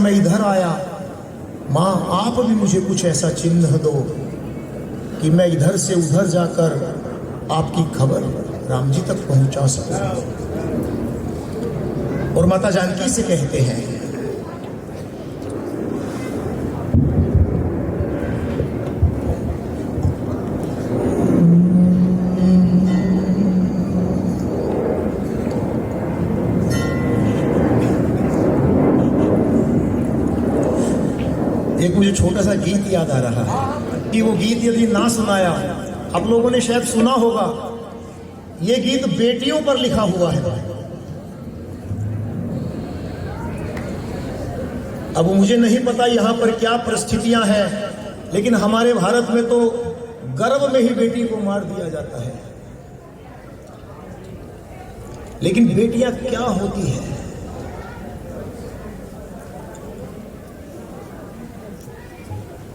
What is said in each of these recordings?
मैं इधर आया, माँ आप भी मुझे कुछ ऐसा चिन्ह दो कि मैं इधर से उधर जाकर आपकी खबर राम जी तक पहुंचा सकूं। और माता जानकी से कहते हैं, एक मुझे छोटा सा गीत याद आ रहा है कि वो गीत यदि ना सुनाया, आप लोगों ने शायद सुना होगा, ये गीत बेटियों पर लिखा हुआ है। अब मुझे नहीं पता यहां पर क्या परिस्थितियां हैं, लेकिन हमारे भारत में तो गर्भ में ही बेटी को मार दिया जाता है। लेकिन बेटियां क्या होती हैं?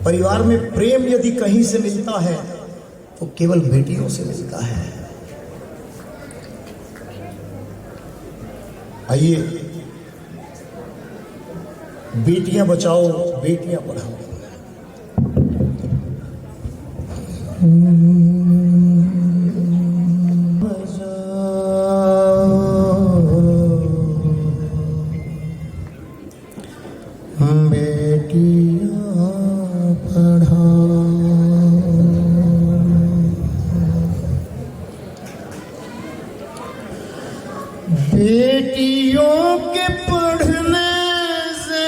परिवार में प्रेम यदि कहीं से मिलता है तो केवल बेटियों से मिलता है। आइए, बेटियां बचाओ, बेटियां पढ़ाओ। बेटियों के पढ़ने से,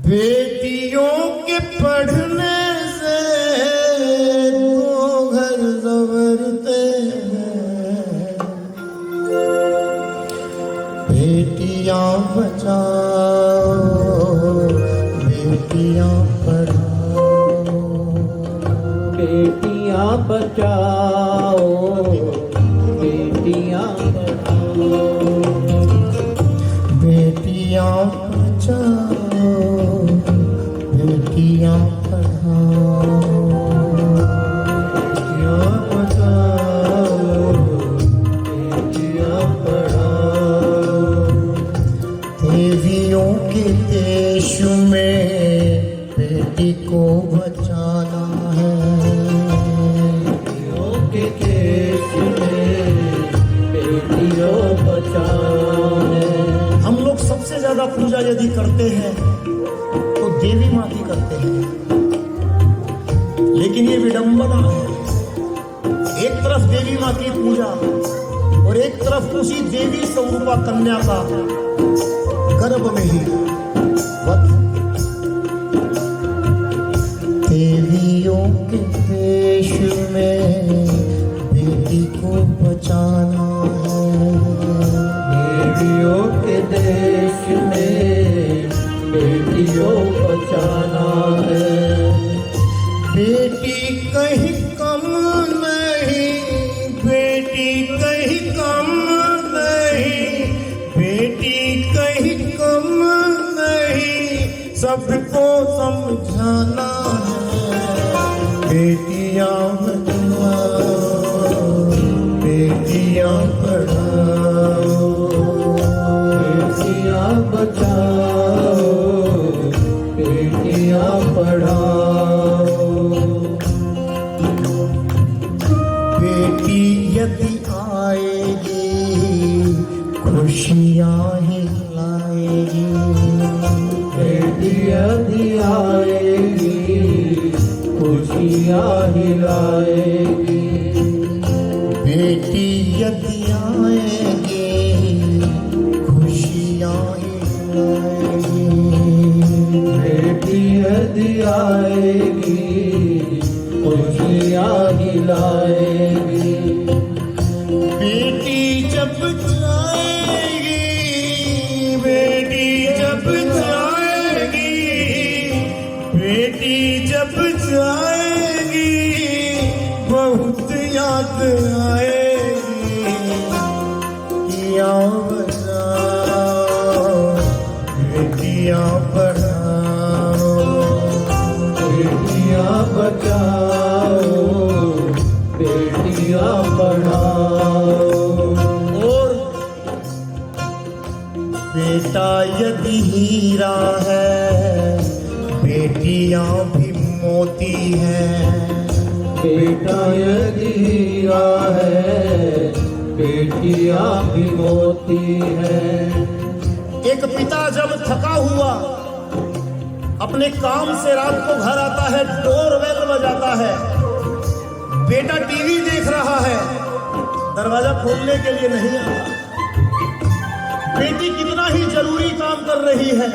बेटियों के पढ़ने से दो घर संवरते हैं। बेटियां बचाओ, बेटियां पढ़ाओ, बेटियां बचाओ, बेटियां पढ़ाओ, बेटियां बचाओ, बेटियां पढ़ाओ, बेटियां बचाओ, बेटियां पढ़ाओ। देवियों के देश में बेटी को बचाना है। हम लोग सबसे ज्यादा पूजा यदि करते हैं तो देवी माँ की करते हैं, लेकिन ये विडंबना है। एक तरफ देवी माँ की पूजा और एक तरफ उसी देवी स्वरूपा कन्या का गर्भ में ही वध। देवियों के देश में बेटी को बचाना है। देवियों के देश में बेटियों बचाना है। बेटी कहीं कम नहीं, बेटी कहीं कम नहीं, बेटी कहीं कम नहीं, सबको समझाना है। बेटियां बचाओ, बेटियां पढ़ाओ, बेटियां बचाओ, बेटियां पढ़ाओ। बेटी यदि आएगी खुशियाँ ही लाएगी। बेटी यदि आएगी खुशियाँ ही लाएगी। बेटी यदि आएगी खुशियाँ ही लाएगी। बेटी यदि आएगी खुशियाँ ही लाएगी। बेटी जब जाएगी, बेटी जब जाएगी, बेटी जब जाएगी बहुत याद आएगी। बेटियां बचाओ, बेटियां पढ़ाओ, बेटियां बचाओ, बेटियां पढ़ाओ। और बेटा यदि हीरा है, बेटियां भी मोती हैं। बेटा यदि हीरा है, बेटियां भी मोती हैं। एक पिता जब थका हुआ अपने काम से रात को घर आता है, डोरबेल बजाता है, बेटा टीवी देख रहा है, दरवाजा खोलने के लिए नहीं आता। बेटी कितना ही जरूरी काम कर रही है,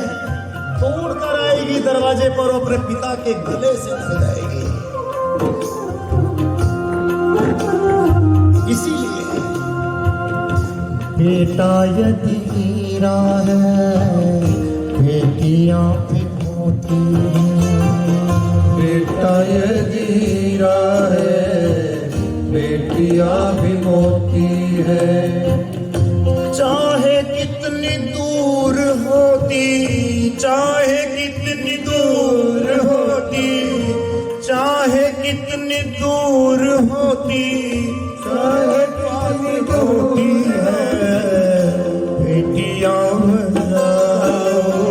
तोड़ कर आएगी दरवाजे पर, अपने पिता के गले से लग जाएगी। इसीलिए बेटा यदि हीरा है, बेटियां भी मोती हैं। बेटा यदि हीरा है, बेटियां भी मोती हैं। चाहे कितनी दूर होती, चाहे कितनी दूर होती, चाहे कितनी दूर होती, चाहे कितनी होती है, बेटियां बचाओ,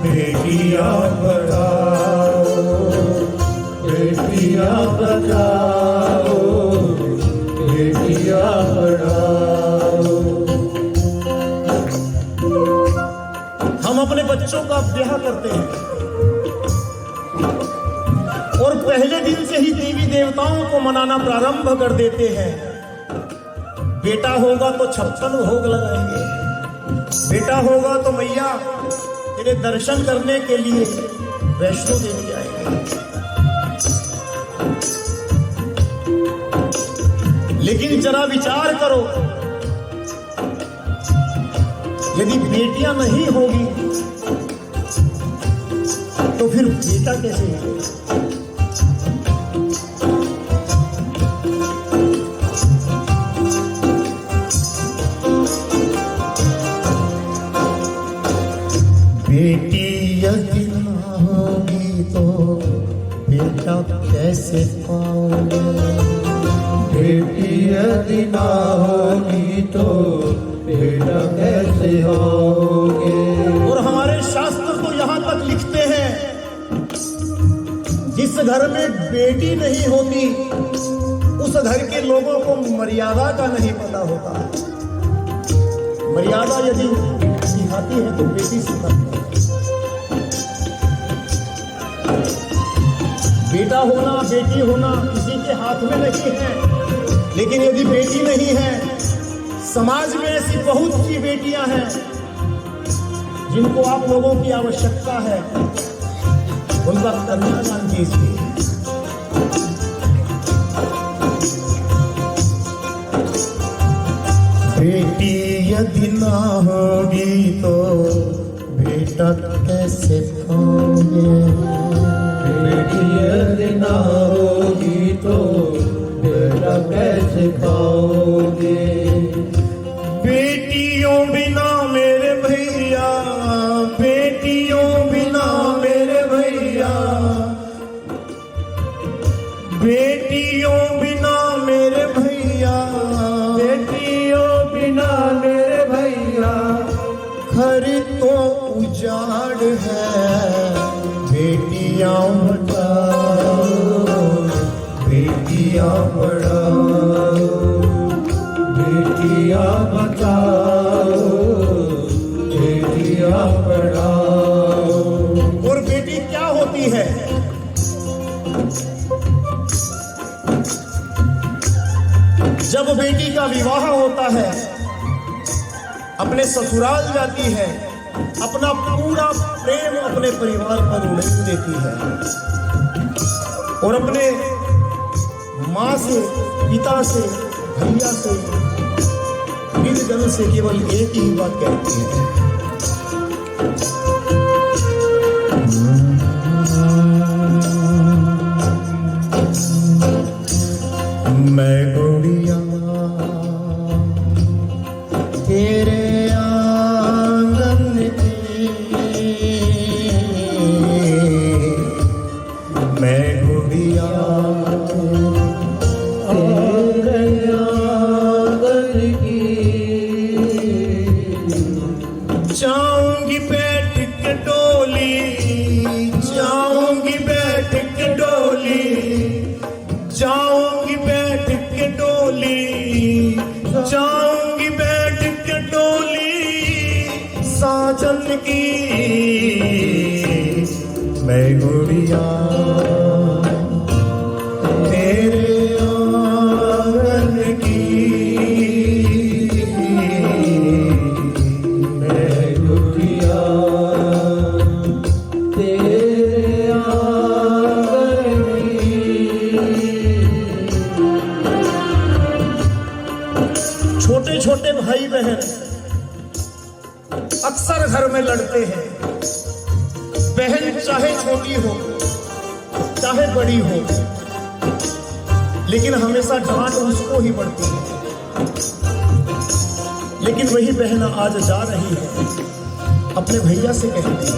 बेटियां बचाओ, बेटियां बचाओ, बेटियां पढ़ाओ। हम अपने बच्चों का ब्याह करते हैं और पहले दिन से ही देवी देवताओं को मनाना प्रारंभ कर देते हैं। बेटा होगा तो 56 भोग लगाएंगे, बेटा होगा तो मैया तेरे दर्शन करने के लिए वैष्णो देवी जाएंगे। लेकिन जरा विचार करो, यदि बेटियां नहीं होगी तो फिर बेटा कैसे होगा? बेटी यदि ना होगी तो बेटा कैसे पाओगे? बेटी यदि ना होगी तो बेटा कैसे होगे? और हमारे शास्त्र तो यहाँ तक लिखते हैं, जिस घर में बेटी नहीं होती उस घर के लोगों को मर्यादा का नहीं पता होता। मर्यादा यदि सिखाती है तो बेटी सिखाती है। बेटा होना बेटी होना किसी के हाथ में नहीं है, लेकिन यदि बेटी नहीं है, समाज में ऐसी बहुत सी बेटियां हैं जिनको आप लोगों की आवश्यकता है, उनका कन्यादान कीजिए। बेटी यदि ना होगी तो बेटा कैसे पाओगे? बेटी यदि ना होगी तो बेटा कैसे खाओगे? बेटियों बिना मेरे भैया, बेटियों बिना मेरे भैया, बेटियों बिना मेरे भैया, बेटियों बिना मेरे भैया, घर तो उजाड़ है, बेटियां बचाओ, बेटियां पढ़ाओ, बेटियां बचाओ, बेटियां पढ़ाओ। और बेटी क्या होती है? जब बेटी का विवाह होता है, अपने ससुराल जाती है, अपना पूरा प्रेम अपने परिवार पर उड़ेल देती है और अपने माँ से, पिता से, भैया से, निर्जन से केवल एक ही बात कहती है, मैं गुड़िया तेरे आंगन की, मैं गुड़िया तेरे आंगन की, जाऊंगी बैठ के डोली, जाऊंगी बैठ के डोली, जाऊंगी बैठ के डोली, जाऊंगी बैठ के डोली साजन की मैं गुड़िया तेरे आंगन की मैं गुड़िया तेरे आंगन की। छोटे छोटे भाई बहन अक्सर घर में लड़ते हैं। बहन चाहे छोटी हो चाहे बड़ी हो, लेकिन हमेशा डांट उसको ही पड़ती है। लेकिन वही बहन आज जा रही है, अपने भैया से कहती है